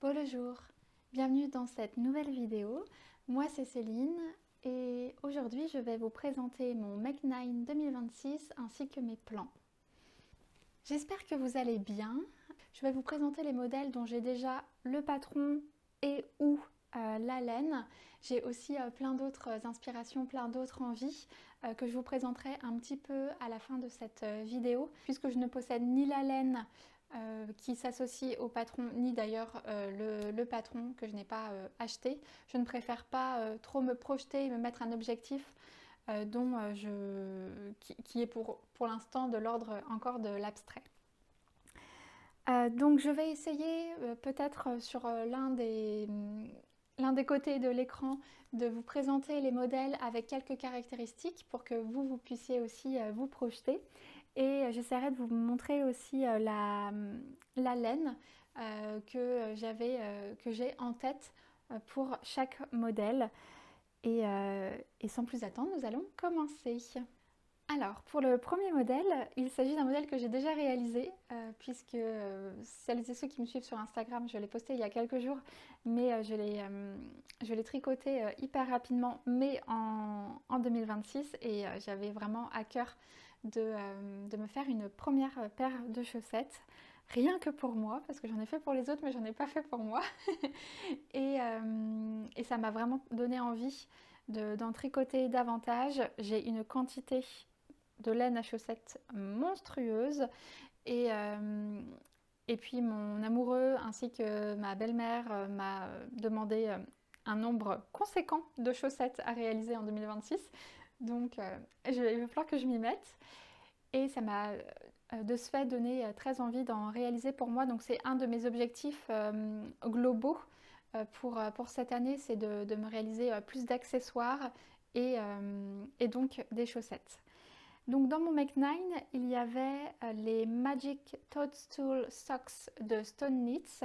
Bonjour, bienvenue dans cette nouvelle vidéo. Moi c'est Céline et aujourd'hui je vais vous présenter mon Make 9 2026 ainsi que mes plans. J'espère que vous allez bien. Je vais vous présenter les modèles dont j'ai déjà le patron et ou la laine. J'ai aussi plein d'autres inspirations, plein d'autres envies que je vous présenterai un petit peu à la fin de cette vidéo. Puisque je ne possède ni la laine qui s'associe au patron, ni d'ailleurs le patron que je n'ai pas acheté. Je ne préfère pas trop me projeter et me mettre un objectif qui est pour l'instant de l'ordre encore de l'abstrait. Donc je vais essayer peut-être sur l'un des côtés de l'écran de vous présenter les modèles avec quelques caractéristiques pour que vous puissiez aussi vous projeter. Et j'essaierai de vous montrer aussi la laine que j'ai en tête pour chaque modèle. Et sans plus attendre, nous allons commencer. Alors, pour le premier modèle, il s'agit d'un modèle que j'ai déjà réalisé, puisque celles et ceux qui me suivent sur Instagram, je l'ai posté il y a quelques jours, mais je l'ai tricoté hyper rapidement, mais en 2026, et j'avais vraiment à cœur de me faire une première paire de chaussettes, rien que pour moi, parce que j'en ai fait pour les autres, mais j'en ai pas fait pour moi. et ça m'a vraiment donné envie d'en tricoter davantage. J'ai une quantité de laine à chaussettes monstrueuse et puis mon amoureux ainsi que ma belle-mère m'a demandé un nombre conséquent de chaussettes à réaliser en 2026, donc il va falloir que je m'y mette et ça m'a de ce fait donné très envie d'en réaliser pour moi. Donc c'est un de mes objectifs globaux pour cette année, c'est de me réaliser plus d'accessoires et donc des chaussettes. Donc dans mon Make 9, il y avait les Magic Toadstool Socks de Stone Knits,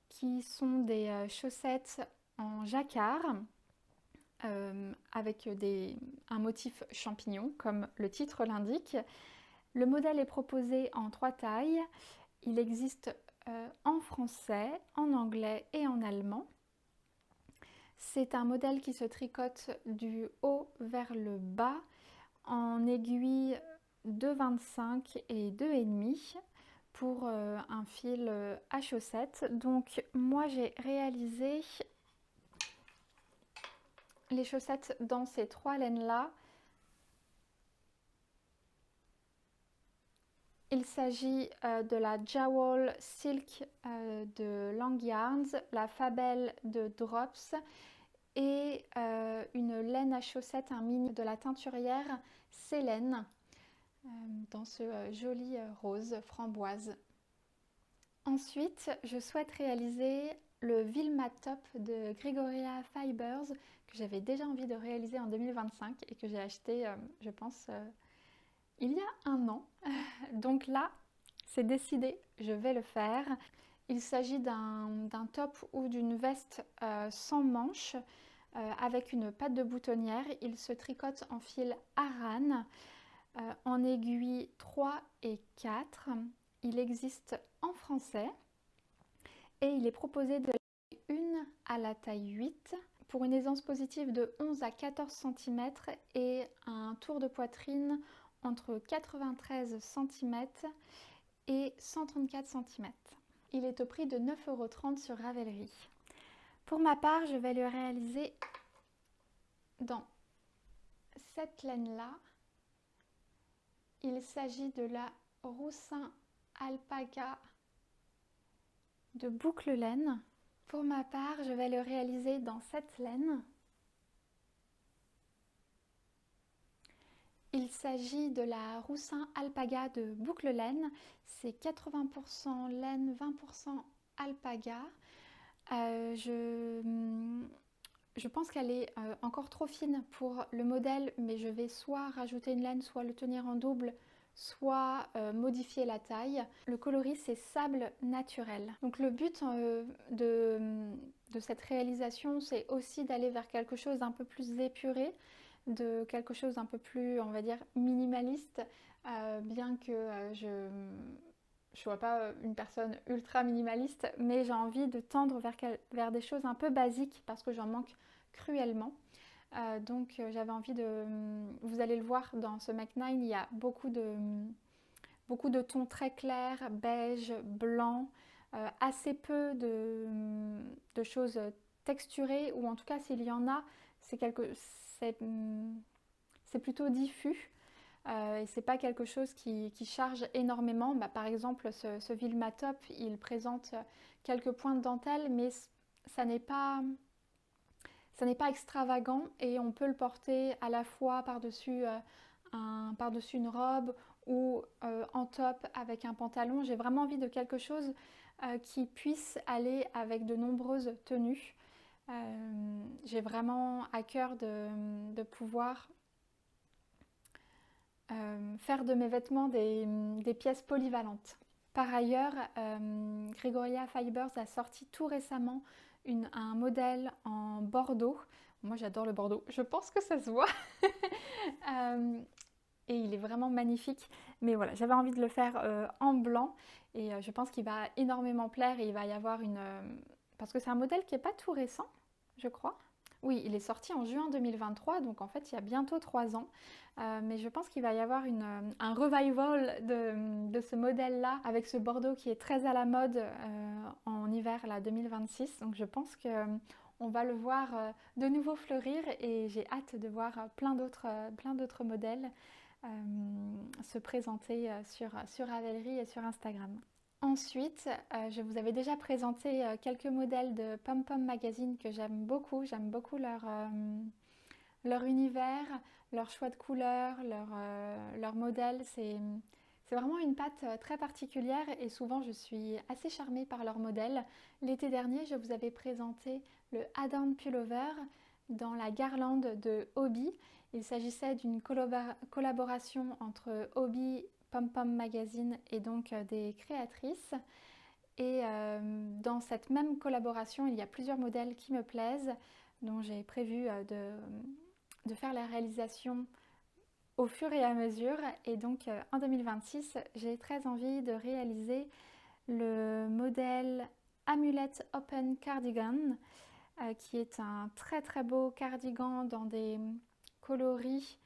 qui sont des chaussettes en jacquard avec un motif champignon, comme le titre l'indique. Le modèle est proposé en 3 tailles. Il existe en français, en anglais et en allemand. C'est un modèle qui se tricote du haut vers le bas en aiguille 2,25 et 2,5 pour un fil à chaussettes. Donc moi j'ai réalisé les chaussettes dans ces 3 laines là. Il s'agit de la Jawol Silk de Lang Yarns, la Fabelle de Drops et une laine à chaussettes, un mini de la teinturière Célène dans ce joli rose framboise. Ensuite, je souhaite réaliser le Vilma Top de Gregoria Fibers que j'avais déjà envie de réaliser en 2025 et que j'ai acheté, je pense, il y a un an. Donc là, c'est décidé, je vais le faire. Il s'agit d'un top ou d'une veste sans manches avec une patte de boutonnière. Il se tricote en fil Aran en aiguille 3 et 4. Il existe en français et il est proposé de la taille 1 à la taille 8 pour une aisance positive de 11 à 14 cm et un tour de poitrine entre 93 cm et 134 cm. Il est au prix de 9,30 € sur Ravelry. Pour ma part, je vais le réaliser dans cette laine-là. Il s'agit de la Roussin Alpaga de boucle laine. Pour ma part, je vais le réaliser dans cette laine. Il s'agit de la Roussin Alpaga de boucle laine. C'est 80% laine, 20% alpaga. Je pense qu'elle est encore trop fine pour le modèle, mais je vais soit rajouter une laine, soit le tenir en double, soit modifier la taille. Le coloris, c'est sable naturel. Donc le but de cette réalisation, c'est aussi d'aller vers quelque chose d'un peu plus épuré, de quelque chose d'un peu plus, on va dire, minimaliste, bien que je ne suis pas une personne ultra minimaliste, mais j'ai envie de tendre vers des choses un peu basiques parce que j'en manque cruellement. Donc j'avais envie de... Vous allez le voir dans ce Mac 9, il y a beaucoup de tons très clairs, beige, blanc, assez peu de choses texturées, ou en tout cas s'il y en a, c'est c'est plutôt diffus. Et c'est pas quelque chose qui charge énormément. Bah, par exemple, ce Vilma Top, il présente quelques points de dentelle, mais ça n'est pas, ça n'est pas extravagant et on peut le porter à la fois par-dessus par-dessus une robe ou en top avec un pantalon. J'ai vraiment envie de quelque chose qui puisse aller avec de nombreuses tenues. J'ai vraiment à cœur de pouvoir faire de mes vêtements des pièces polyvalentes. Par ailleurs, Gregoria Fibers a sorti tout récemment un modèle en bordeaux. Moi j'adore le bordeaux, je pense que ça se voit. Et il est vraiment magnifique. Mais voilà, j'avais envie de le faire en blanc et je pense qu'il va énormément plaire et il va y avoir une... parce que c'est un modèle qui n'est pas tout récent, je crois. Oui, il est sorti en juin 2023, donc en fait il y a bientôt 3 ans. Mais je pense qu'il va y avoir un revival de ce modèle-là avec ce bordeaux qui est très à la mode en hiver là, 2026. Donc je pense qu'on va le voir de nouveau fleurir et j'ai hâte de voir plein d'autres modèles se présenter sur Ravelry et sur Instagram. Ensuite, je vous avais déjà présenté quelques modèles de Pom Pom Magazine que j'aime beaucoup. J'aime beaucoup leur univers, leur choix de couleurs, leur modèle. C'est vraiment une patte très particulière et souvent je suis assez charmée par leur modèle. L'été dernier, je vous avais présenté le Add-on Pullover dans la garlande de Hobbii. Il s'agissait d'une collaboration entre Hobbii, Pom Pom Magazine et donc des créatrices. Et dans cette même collaboration, il y a plusieurs modèles qui me plaisent, dont j'ai prévu de faire la réalisation au fur et à mesure. Et donc en 2026, j'ai très envie de réaliser le modèle Amulette Open Cardigan, qui est un très très beau cardigan dans des coloris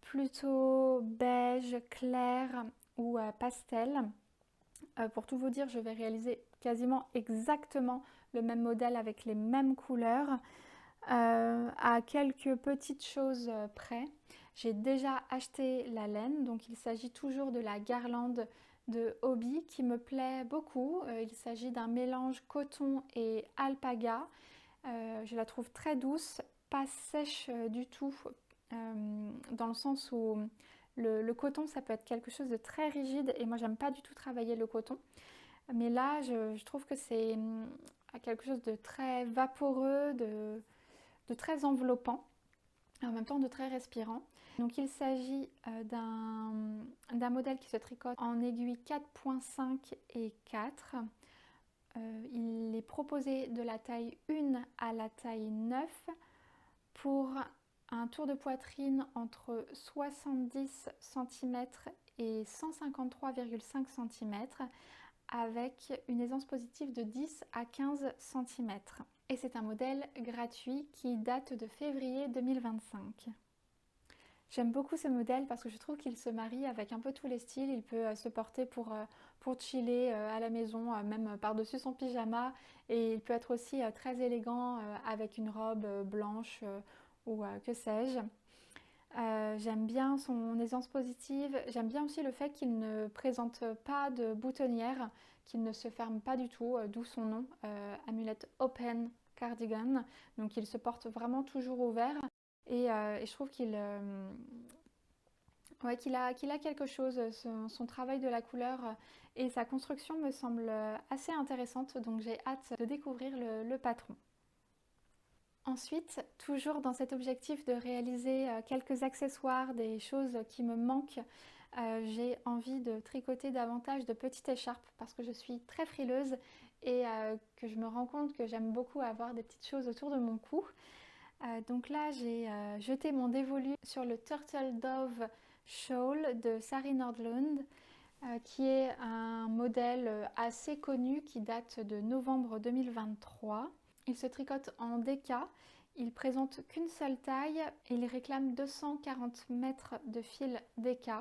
plutôt beige, clair ou pastel. Pour tout vous dire, je vais réaliser quasiment exactement le même modèle avec les mêmes couleurs, à quelques petites choses près. J'ai déjà acheté la laine, donc il s'agit toujours de la garlande de Hobbii qui me plaît beaucoup. Il s'agit d'un mélange coton et alpaga. Je la trouve très douce, pas sèche du tout, dans le sens où le coton ça peut être quelque chose de très rigide et moi j'aime pas du tout travailler le coton. Mais là je trouve que c'est quelque chose de très vaporeux, de très enveloppant et en même temps de très respirant. Donc il s'agit d'un modèle qui se tricote en aiguille 4.5 et 4. Il est proposé de la taille 1 à la taille 9 pour un tour de poitrine entre 70 cm et 153,5 cm avec une aisance positive de 10 à 15 cm. Et c'est un modèle gratuit qui date de février 2025. J'aime beaucoup ce modèle parce que je trouve qu'il se marie avec un peu tous les styles. Il peut se porter pour chiller à la maison, même par-dessus son pyjama. Et il peut être aussi très élégant avec une robe blanche ou que sais-je. J'aime bien son aisance positive. J'aime bien aussi le fait qu'il ne présente pas de boutonnière, qu'il ne se ferme pas du tout, d'où son nom, Amulette Open Cardigan. Donc il se porte vraiment toujours ouvert. Et je trouve ouais, qu'il a quelque chose, son travail de la couleur et sa construction me semble assez intéressante, donc j'ai hâte de découvrir le patron. Ensuite, toujours dans cet objectif de réaliser quelques accessoires, des choses qui me manquent, j'ai envie de tricoter davantage de petites écharpes parce que je suis très frileuse et que je me rends compte que j'aime beaucoup avoir des petites choses autour de mon cou. Donc là, j'ai jeté mon dévolu sur le Turtle Dove Shawl de Sari Nordlund. qui est un modèle assez connu qui date de novembre 2023. Il se tricote en DK, il présente qu'une seule taille et il réclame 240 mètres de fil DK.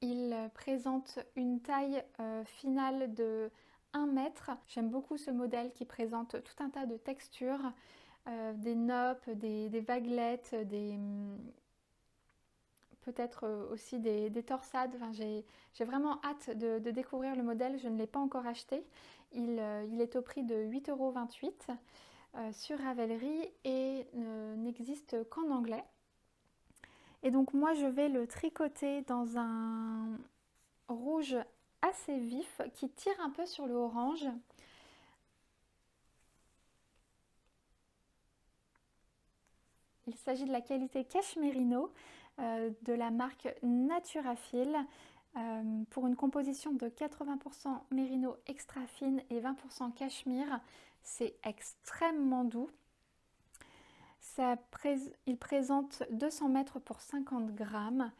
Il présente une taille finale de 1 mètre. J'aime beaucoup ce modèle qui présente tout un tas de textures, des noppes, des vaguelettes, peut-être aussi des torsades. Enfin, j'ai vraiment hâte de découvrir le modèle, je ne l'ai pas encore acheté. Il est au prix de 8,28 € sur Ravelry et n'existe qu'en anglais. Et donc moi je vais le tricoter dans un rouge assez vif qui tire un peu sur le orange. Il s'agit de la qualité Cashmerino de la marque Naturafil pour une composition de 80% mérino extra fine et 20% cachemire. C'est extrêmement doux. Il présente 200 mètres pour 50 grammes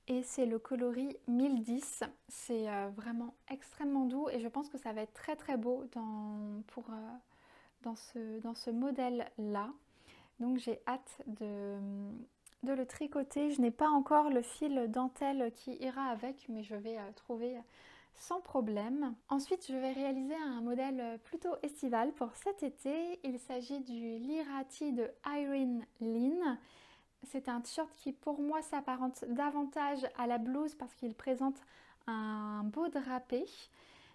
et c'est le coloris 1010. C'est vraiment extrêmement doux et je pense que ça va être très très beau dans ce modèle-là. Donc j'ai hâte de le tricoter. Je n'ai pas encore le fil dentelle qui ira avec, mais je vais trouver sans problème. Ensuite, je vais réaliser un modèle plutôt estival pour cet été. Il s'agit du Lirati de Irene Lynn. C'est un t-shirt qui pour moi s'apparente davantage à la blouse parce qu'il présente un beau drapé.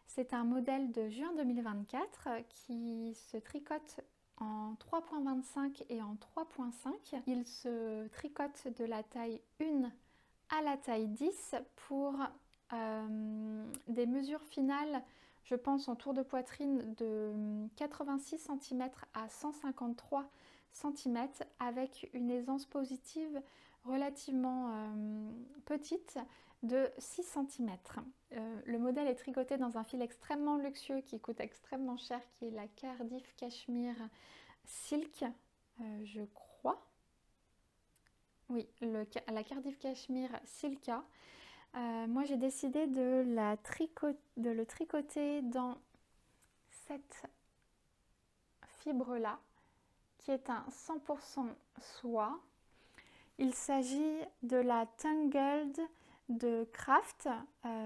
C'est un modèle de juin 2024 qui se tricote en 3.25 et en 3.5. Il se tricote de la taille 1 à la taille 10 pour des mesures finales, je pense en tour de poitrine de 86 cm à 153 cm avec une aisance positive relativement petite de 6 cm. Le modèle est tricoté dans un fil extrêmement luxueux qui coûte extrêmement cher, qui est la Cardiff Cashmere Silk, je crois. Oui, la Cardiff Cashmere Silka. Moi j'ai décidé de le tricoter dans cette fibre là qui est un 100% soie. Il s'agit de la Tangled de Craft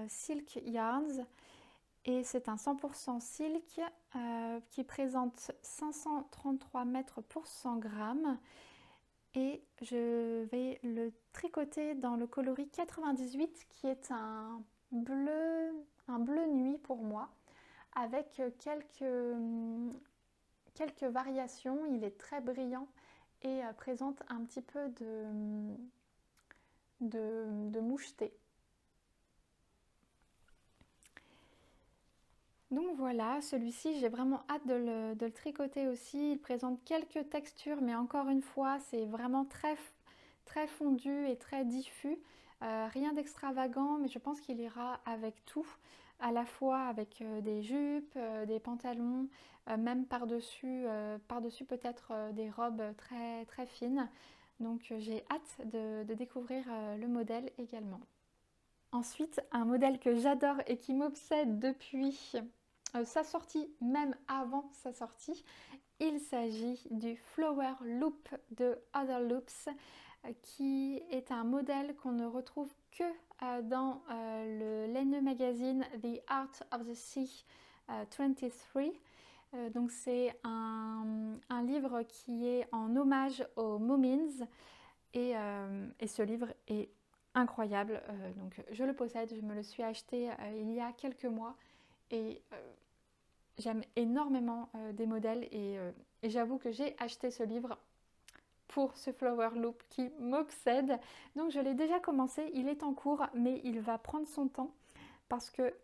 Silk Yarns et c'est un 100% silk qui présente 533 mètres pour 100 grammes. Et je vais le tricoter dans le coloris 98 qui est un bleu nuit pour moi avec quelques variations. Il est très brillant et présente un petit peu de moucheté. Donc voilà, celui-ci j'ai vraiment hâte de le tricoter aussi. Il présente quelques textures mais encore une fois c'est vraiment très, très fondu et très diffus. Rien d'extravagant mais je pense qu'il ira avec tout. À la fois avec des jupes, des pantalons, même par-dessus peut-être des robes très, très fines. Donc j'ai hâte de découvrir le modèle également. Ensuite, un modèle que j'adore et qui m'obsède depuis sa sortie, même avant sa sortie, il s'agit du Flower Loop de Other Loops, qui est un modèle qu'on ne retrouve que dans le laineux magazine The Art of the Sea 23. Donc c'est un livre qui est en hommage aux Moomins et ce livre est incroyable. Donc je le possède, je me le suis acheté il y a quelques mois et j'aime énormément des modèles et j'avoue que j'ai acheté ce livre pour ce Flower Loop qui m'obsède. Donc je l'ai déjà commencé, il est en cours mais il va prendre son temps parce que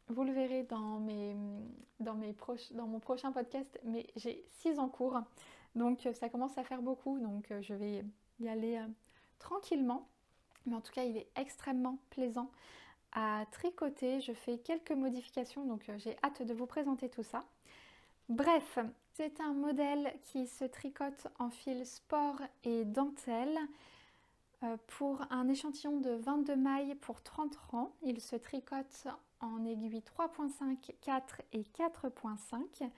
vous le verrez dans mon prochain podcast, mais j'ai 6 en cours. Donc ça commence à faire beaucoup, donc je vais y aller tranquillement. Mais en tout cas, il est extrêmement plaisant à tricoter. Je fais quelques modifications, donc j'ai hâte de vous présenter tout ça. Bref, c'est un modèle qui se tricote en fil sport et dentelle. pour un échantillon de 22 mailles pour 30 rangs. Il se tricote en aiguille 3.5, 4 et 4.5.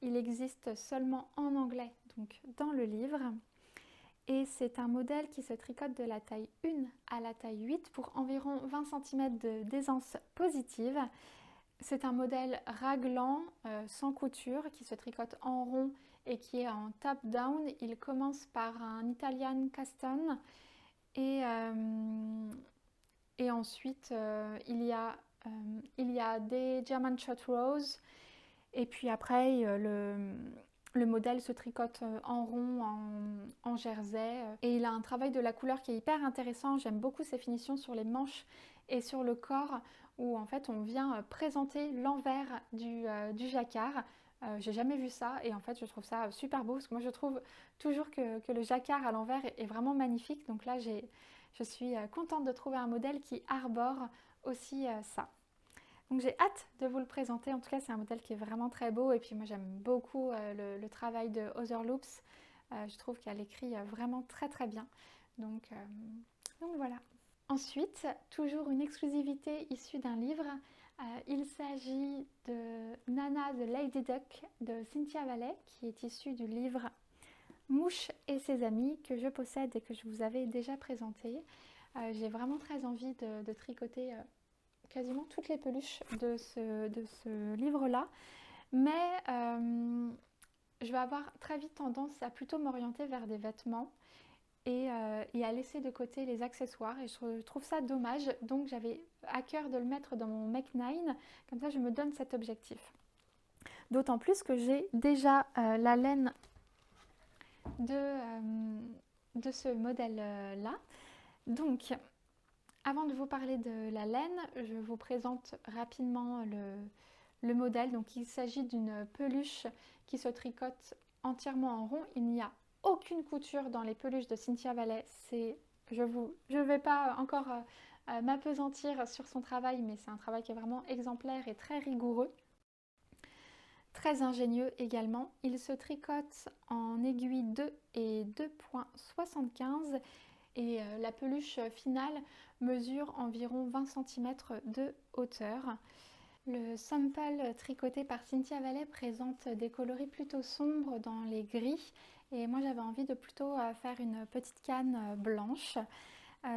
Il existe seulement en anglais, donc dans le livre. Et c'est un modèle qui se tricote de la taille 1 à la taille 8 pour environ 20 cm d'aisance positive. C'est un modèle raglan, sans couture, qui se tricote en rond et qui est en top-down. Il commence par un Italian Caston et ensuite il y a des German Shot Rose. Et puis après, le modèle se tricote en rond, en jersey. Et il a un travail de la couleur qui est hyper intéressant. J'aime beaucoup ses finitions sur les manches et sur le corps, où en fait on vient présenter l'envers du jacquard. J'ai jamais vu ça et en fait je trouve ça super beau parce que moi je trouve toujours que le jacquard à l'envers est vraiment magnifique. Donc là je suis contente de trouver un modèle qui arbore aussi ça. Donc j'ai hâte de vous le présenter. En tout cas, c'est un modèle qui est vraiment très beau. Et puis moi, j'aime beaucoup le travail de Other Loops. Je trouve qu'elle écrit vraiment très très bien. Donc voilà. Ensuite, toujours une exclusivité issue d'un livre. Il s'agit de Nana the Lady Duck de Cynthia Valley, qui est issu du livre Mouche et ses amis, que je possède et que je vous avais déjà présenté. J'ai vraiment très envie de tricoter quasiment toutes les peluches de ce livre-là. Mais je vais avoir très vite tendance à plutôt m'orienter vers des vêtements et à laisser de côté les accessoires. Et je trouve ça dommage. Donc j'avais à cœur de le mettre dans mon Make 9. Comme ça, je me donne cet objectif. D'autant plus que j'ai déjà la laine de ce modèle-là. Donc, avant de vous parler de la laine, je vous présente rapidement le modèle. Donc, il s'agit d'une peluche qui se tricote entièrement en rond. Il n'y a aucune couture dans les peluches de Cynthia Valley. Je ne vais pas encore m'appesantir sur son travail, mais c'est un travail qui est vraiment exemplaire et très rigoureux. Très ingénieux également. Il se tricote en aiguille 2 et 2.75 et la peluche finale mesure environ 20 cm de hauteur. Le sample tricoté par Cynthia Valley présente des coloris plutôt sombres dans les gris et moi j'avais envie de plutôt faire une petite canne blanche.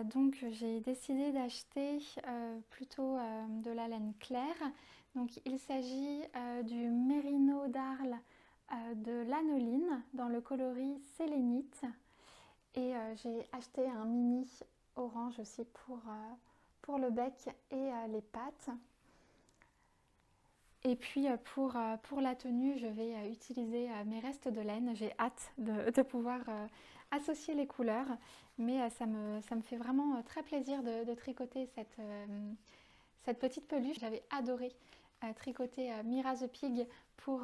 Donc j'ai décidé d'acheter plutôt de la laine claire. Donc il s'agit du Mérino d'Arles de l'anoline dans le coloris sélénite. Et j'ai acheté un mini orange aussi pour le bec et les pattes. Et puis pour la tenue, je vais utiliser mes restes de laine. J'ai hâte de pouvoir associer les couleurs. Mais ça me fait vraiment très plaisir de tricoter cette petite peluche. J'avais adoré tricoter Mira the Pig pour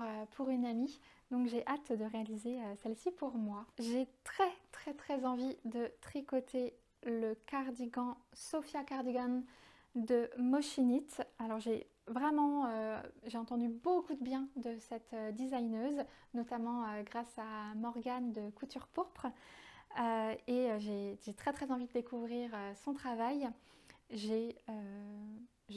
une amie. Donc j'ai hâte de réaliser celle-ci pour moi. J'ai très envie de tricoter le cardigan Sophia Cardigan de Moshinit. Alors j'ai entendu beaucoup de bien de cette designeuse, notamment grâce à Morgane de Couture Pourpre. Et j'ai très envie de découvrir son travail. Je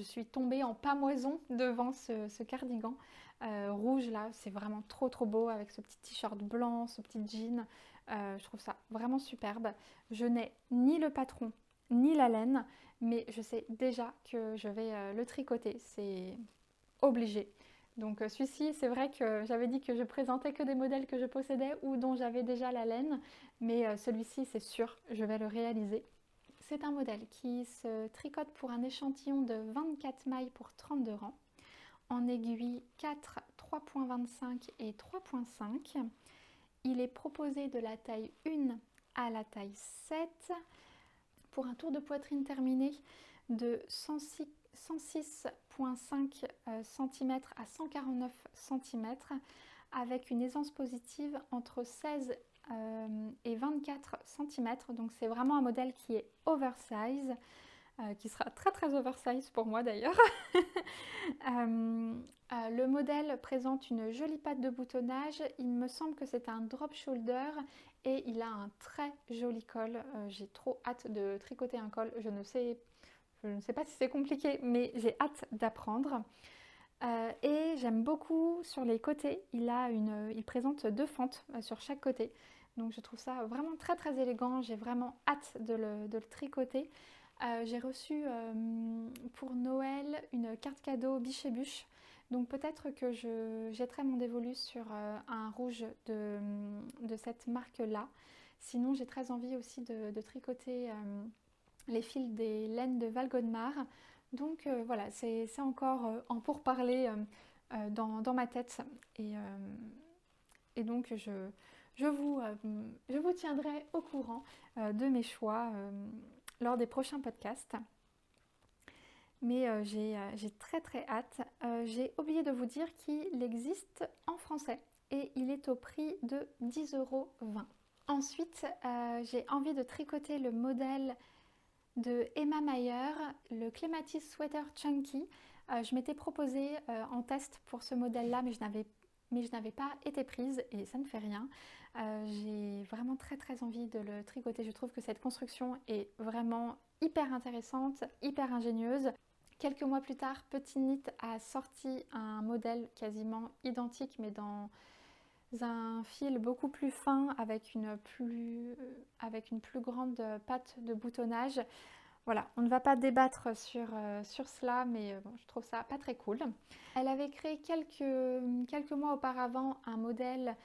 suis tombée en pamoison devant ce cardigan rouge là, c'est vraiment trop beau avec ce petit t-shirt blanc, ce petit jean. Je trouve ça vraiment superbe. Je n'ai ni le patron ni la laine, mais je sais déjà que je vais le tricoter, c'est obligé. Donc celui-ci, c'est vrai que j'avais dit que je présentais que des modèles que je possédais ou dont j'avais déjà la laine, mais celui-ci, c'est sûr, je vais le réaliser. C'est un modèle qui se tricote pour un échantillon de 24 mailles pour 32 rangs, en aiguille 4, 3.25 et 3.5. Il est proposé de la taille 1 à la taille 7 pour un tour de poitrine terminé de 106,5 cm à 149 cm avec une aisance positive entre 16 et 24 cm. Donc c'est vraiment un modèle qui est oversize. qui sera très très oversize pour moi d'ailleurs. Le modèle présente une jolie patte de boutonnage. Il me semble que c'est un drop shoulder et il a un très joli col. J'ai trop hâte de tricoter un col. Je ne sais pas si c'est compliqué, mais j'ai hâte d'apprendre. Et j'aime beaucoup sur les côtés, il présente 2 fentes sur chaque côté. Donc je trouve ça vraiment très très élégant, j'ai vraiment hâte de le tricoter. J'ai reçu pour Noël une carte cadeau Biche et Bûche. Donc peut-être que je jetterai mon dévolu sur un rouge de cette marque-là. Sinon j'ai très envie aussi de tricoter les fils des laines de Valgodmar. Donc voilà, c'est encore en pourparlers dans ma tête. Et donc je vous tiendrai au courant de mes choix lors des prochains podcasts. Mais j'ai très très hâte. J'ai oublié de vous dire qu'il existe en français et il est au prix de 10,20 €. Ensuite, j'ai envie de tricoter le modèle de Emma Mayer, le Clematis Sweater Chunky. Je m'étais proposée en test pour ce modèle-là, mais je n'avais pas été prise et ça ne fait rien. J'ai vraiment très très envie de le tricoter. Je trouve que cette construction est vraiment hyper intéressante, hyper ingénieuse. Quelques mois plus tard, Petit Knit a sorti un modèle quasiment identique, mais dans un fil beaucoup plus fin avec une plus grande patte de boutonnage. Voilà, on ne va pas débattre sur cela, mais bon, je trouve ça pas très cool. Elle avait créé quelques mois auparavant un modèle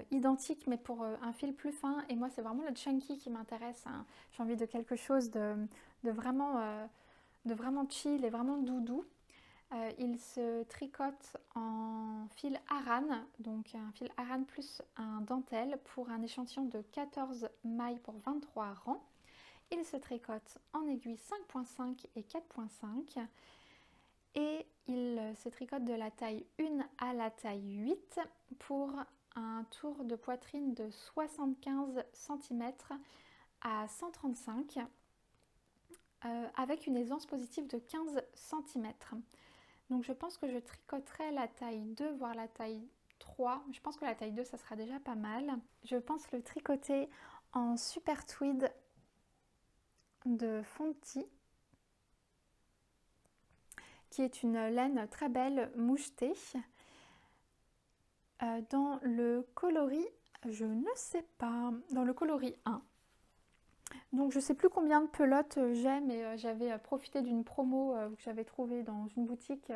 identique, mais pour un fil plus fin. Et moi, c'est vraiment le chunky qui m'intéresse, hein. J'ai envie de quelque chose de vraiment chill et vraiment doudou. Il se tricote en fil Aran, donc un fil Aran plus un dentelle pour un échantillon de 14 mailles pour 23 rangs. Il se tricote en aiguille 5.5 et 4.5 et il se tricote de la taille 1 à la taille 8 pour un tour de poitrine de 75 cm à 135 avec une aisance positive de 15 cm. Donc je pense que je tricoterai la taille 2 voire la taille 3. Je pense que la taille 2 ça sera déjà pas mal. Je pense le tricoter en super tweed de Fonti, qui est une laine très belle mouchetée. Dans le coloris, je ne sais pas, dans le coloris 1. Donc je ne sais plus combien de pelotes j'ai, mais j'avais profité d'une promo que j'avais trouvée dans une boutique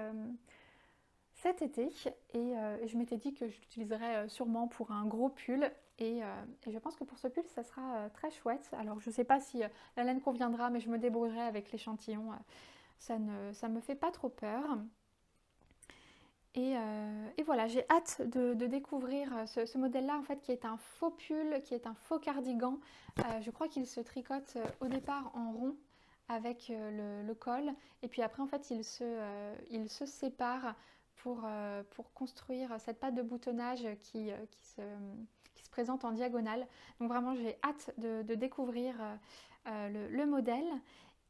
cet été et je m'étais dit que je l'utiliserais sûrement pour un gros pull et je pense que pour ce pull ça sera très chouette. Alors je ne sais pas si la laine conviendra, mais je me débrouillerai avec l'échantillon, ça me fait pas trop peur. Et voilà, j'ai hâte de découvrir ce modèle-là, en fait, qui est un faux pull, qui est un faux cardigan. Je crois qu'il se tricote au départ en rond avec le col. Et puis après, en fait, il se sépare pour construire cette patte de boutonnage qui se présente en diagonale. Donc vraiment, j'ai hâte de découvrir le modèle.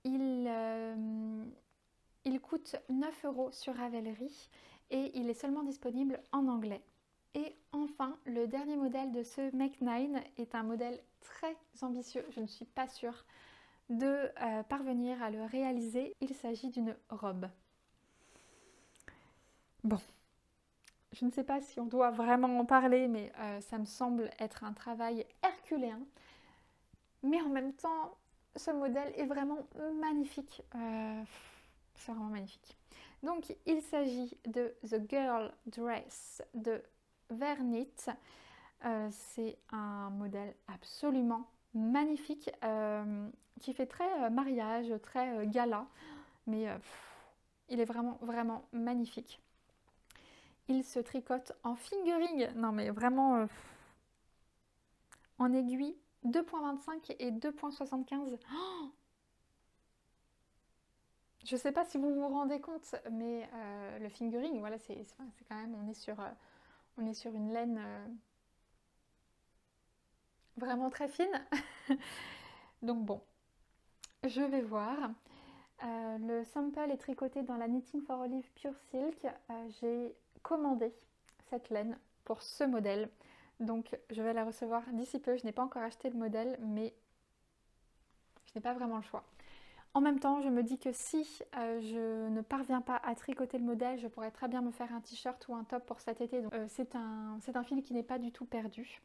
Il coûte 9 € sur Ravelry et il est seulement disponible en anglais. Et enfin, le dernier modèle de ce Make 9 est un modèle très ambitieux. Je ne suis pas sûre de parvenir à le réaliser. Il s'agit d'une robe. Bon, je ne sais pas si on doit vraiment en parler, mais ça me semble être un travail herculéen. Mais en même temps, ce modèle est vraiment magnifique. C'est vraiment magnifique. Donc, il s'agit de The Girl Dress de Vernit. C'est un modèle absolument magnifique qui fait très mariage, très gala. Mais il est vraiment, vraiment magnifique. Il se tricote en fingering. Non, mais vraiment en aiguille 2.25 et 2.75. Oh, je ne sais pas si vous vous rendez compte, mais le fingering, voilà, c'est quand même, on est sur une laine vraiment très fine. Donc bon, je vais voir. Le sample est tricoté dans la Knitting for Olive Pure Silk. J'ai commandé cette laine pour ce modèle. Donc je vais la recevoir d'ici peu. Je n'ai pas encore acheté le modèle, mais je n'ai pas vraiment le choix. En même temps, je me dis que si je ne parviens pas à tricoter le modèle, je pourrais très bien me faire un t-shirt ou un top pour cet été. Donc, c'est un fil qui n'est pas du tout perdu.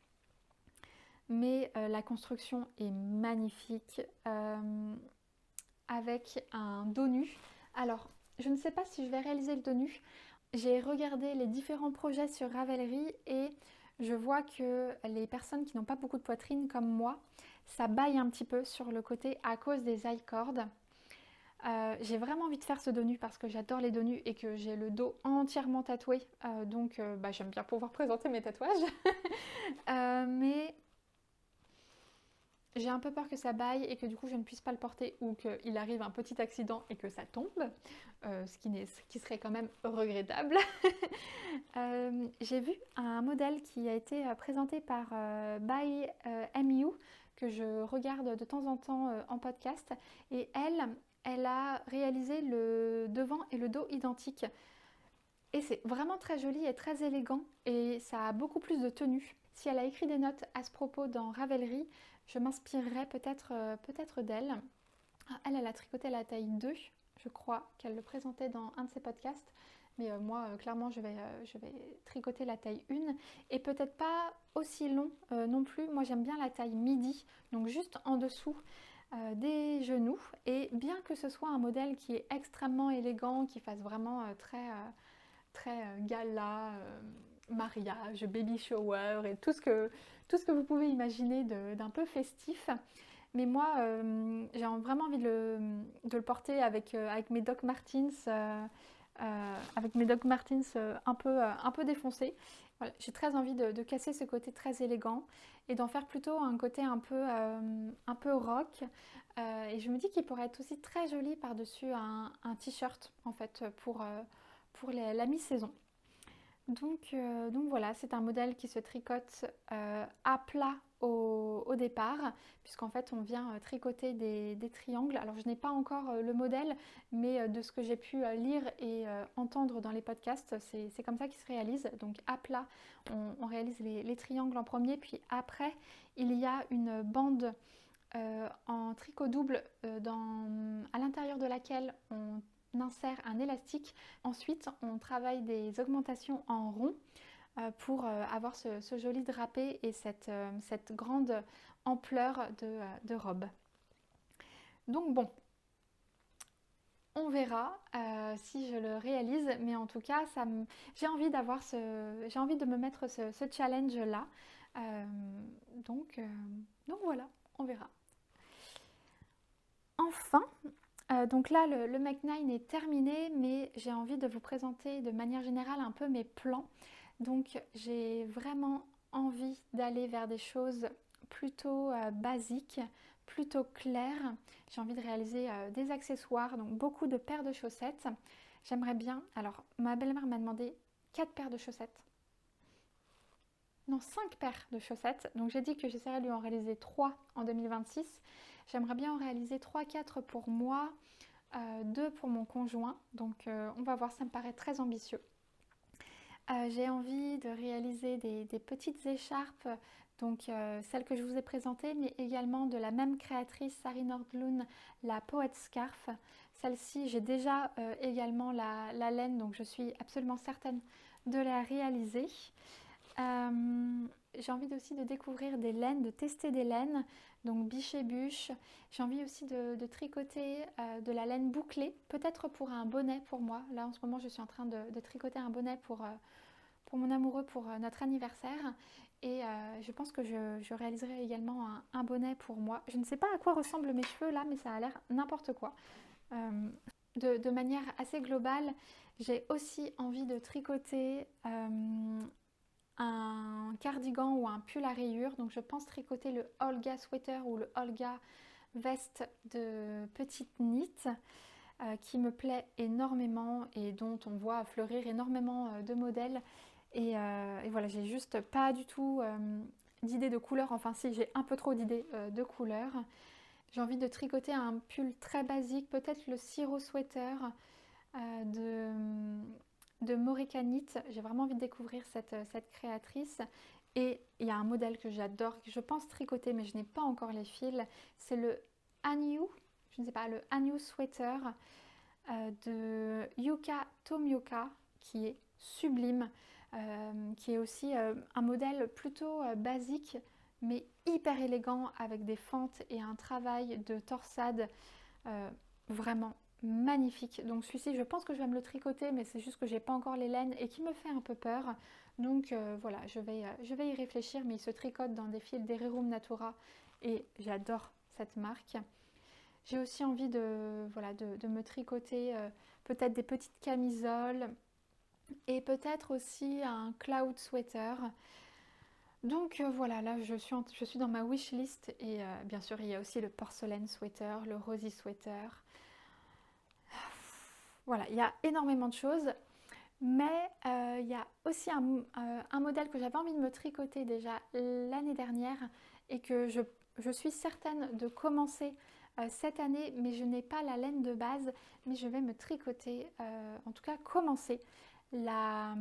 Mais la construction est magnifique avec un dos nu. Alors, je ne sais pas si je vais réaliser le dos nu. J'ai regardé les différents projets sur Ravelry et je vois que les personnes qui n'ont pas beaucoup de poitrine comme moi, ça baille un petit peu sur le côté à cause des I-cords. J'ai vraiment envie de faire ce dos nu parce que j'adore les dos nus et que j'ai le dos entièrement tatoué. Donc j'aime bien pouvoir présenter mes tatouages. Mais j'ai un peu peur que ça baille et que du coup je ne puisse pas le porter ou qu'il arrive un petit accident et que ça tombe. Ce qui serait quand même regrettable. J'ai vu un modèle qui a été présenté par By MU que je regarde de temps en temps en podcast et elle a réalisé le devant et le dos identiques. Et c'est vraiment très joli et très élégant et ça a beaucoup plus de tenue. Si elle a écrit des notes à ce propos dans Ravelry, je m'inspirerais peut-être d'elle. Elle a tricoté la taille 2, je crois qu'elle le présentait dans un de ses podcasts. Mais moi, clairement, je vais tricoter la taille 1 et peut-être pas aussi long non plus. Moi, j'aime bien la taille midi, donc juste en dessous des genoux. Et bien que ce soit un modèle qui est extrêmement élégant, qui fasse vraiment très gala, mariage, baby shower et tout ce que vous pouvez imaginer d'un peu festif. Mais moi, j'ai vraiment envie de le porter avec mes Doc Martens, un peu défoncés. Voilà, j'ai très envie de casser ce côté très élégant et d'en faire plutôt un côté un peu rock. Et je me dis qu'il pourrait être aussi très joli par-dessus un t-shirt en fait pour la mi-saison. Donc voilà, c'est un modèle qui se tricote à plat au départ, puisqu'en fait on vient tricoter des triangles. Alors je n'ai pas encore le modèle, mais de ce que j'ai pu lire et entendre dans les podcasts, c'est comme ça qu'il se réalise. Donc à plat, on réalise les triangles en premier, puis après il y a une bande en tricot double à l'intérieur de laquelle on insère un élastique. Ensuite, on travaille des augmentations en rond pour avoir ce joli drapé et cette grande ampleur de robe. Donc bon, on verra si je le réalise, mais en tout cas, j'ai envie de me mettre ce challenge-là. Donc voilà, on verra. Enfin, donc là, le Make 9 est terminé, mais j'ai envie de vous présenter de manière générale un peu mes plans. Donc j'ai vraiment envie d'aller vers des choses plutôt basiques, plutôt claires. J'ai envie de réaliser des accessoires, donc beaucoup de paires de chaussettes. J'aimerais bien, alors ma belle-mère m'a demandé 4 paires de chaussettes. Non, 5 paires de chaussettes. Donc j'ai dit que j'essaierais de lui en réaliser 3 en 2026. J'aimerais bien en réaliser 3-4 pour moi, 2 pour mon conjoint. Donc on va voir, ça me paraît très ambitieux. J'ai envie de réaliser des petites écharpes, donc celles que je vous ai présentées, mais également de la même créatrice, Sari Nordlund, la Poet Scarf. Celle-ci, j'ai déjà également la laine, donc je suis absolument certaine de la réaliser. J'ai envie aussi de découvrir des laines, de tester des laines, donc biche et bûche. J'ai envie aussi de tricoter de la laine bouclée, peut-être pour un bonnet pour moi. Là en ce moment je suis en train de tricoter un bonnet pour mon amoureux pour notre anniversaire. Et je pense que je réaliserai également un bonnet pour moi. Je ne sais pas à quoi ressemblent mes cheveux là, mais ça a l'air n'importe quoi. De manière assez globale, j'ai aussi envie de tricoter un cardigan ou un pull à rayures. Donc je pense tricoter le Olga sweater ou le Olga veste de petite knit qui me plaît énormément et dont on voit fleurir énormément de modèles. Et voilà, j'ai juste pas du tout d'idées de couleurs. Enfin si, j'ai un peu trop d'idées de couleurs. J'ai envie de tricoter un pull très basique, peut-être le Siro Sweater de Morekanit. J'ai vraiment envie de découvrir cette créatrice. Et il y a un modèle que j'adore, que je pense tricoter, mais je n'ai pas encore les fils. C'est le Hanyu, je ne sais pas, le Hanyu Sweater de Yuka Tomioka, qui est sublime, qui est aussi un modèle plutôt basique, mais hyper élégant, avec des fentes et un travail de torsade vraiment magnifique. Donc celui-ci, je pense que je vais me le tricoter, mais c'est juste que j'ai pas encore les laines et qui me fait un peu peur. Donc voilà, je vais y réfléchir, mais il se tricote dans des fils d'Hererum Natura et j'adore cette marque. J'ai aussi envie de me tricoter peut-être des petites camisoles et peut-être aussi un cloud sweater. Donc voilà, là je suis dans ma wish list et bien sûr il y a aussi le porcelaine sweater, le rosy sweater. Voilà, il y a énormément de choses, mais il y a aussi un modèle que j'avais envie de me tricoter déjà l'année dernière et que je suis certaine de commencer cette année, mais je n'ai pas la laine de base, mais je vais me tricoter, en tout cas commencer la,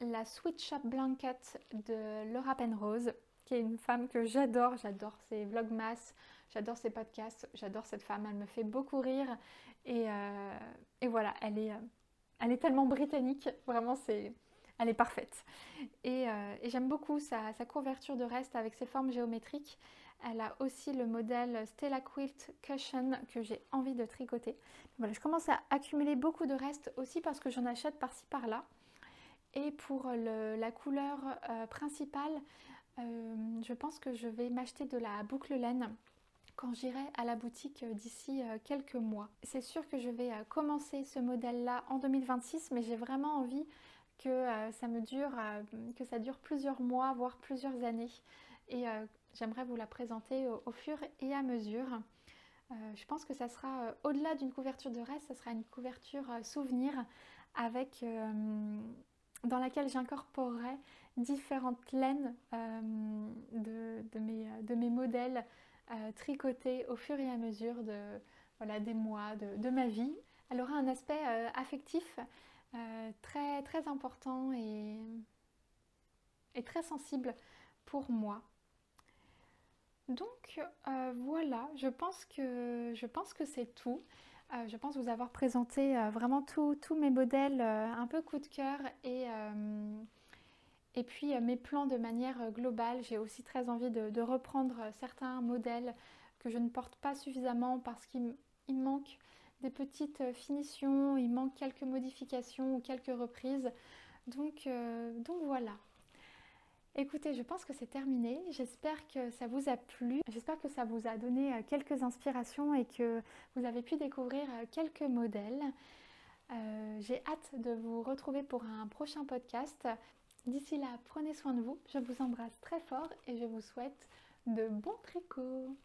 la Sweet Shop Blanket de Laura Penrose, qui est une femme que j'adore ses vlogmas, j'adore ses podcasts, j'adore cette femme, elle me fait beaucoup rire et voilà, elle est tellement britannique, vraiment elle est parfaite. Et j'aime beaucoup sa couverture de reste avec ses formes géométriques. Elle a aussi le modèle Stella Quilt Cushion que j'ai envie de tricoter. Voilà, je commence à accumuler beaucoup de restes aussi parce que j'en achète par-ci par-là. Et pour la couleur principale, je pense que je vais m'acheter de la boucle laine quand j'irai à la boutique d'ici quelques mois. C'est sûr que je vais commencer ce modèle-là en 2026, mais j'ai vraiment envie que que ça dure plusieurs mois, voire plusieurs années. Et j'aimerais vous la présenter au fur et à mesure. Je pense que ça sera, au-delà d'une couverture de reste, ça sera une couverture souvenir avec, dans laquelle j'incorporerai différentes laines de mes modèles tricotés au fur et à mesure des mois de ma vie. Elle aura un aspect affectif très, très important et très sensible pour moi. Donc voilà, je pense que c'est tout. Je pense vous avoir présenté vraiment tous mes modèles un peu coup de cœur et puis mes plans de manière globale. J'ai aussi très envie de reprendre certains modèles que je ne porte pas suffisamment parce qu'il manque des petites finitions, il manque quelques modifications ou quelques reprises. Donc voilà. Écoutez, je pense que c'est terminé. J'espère que ça vous a plu. J'espère que ça vous a donné quelques inspirations et que vous avez pu découvrir quelques modèles. J'ai hâte de vous retrouver pour un prochain podcast. D'ici là, prenez soin de vous. Je vous embrasse très fort et je vous souhaite de bons tricots.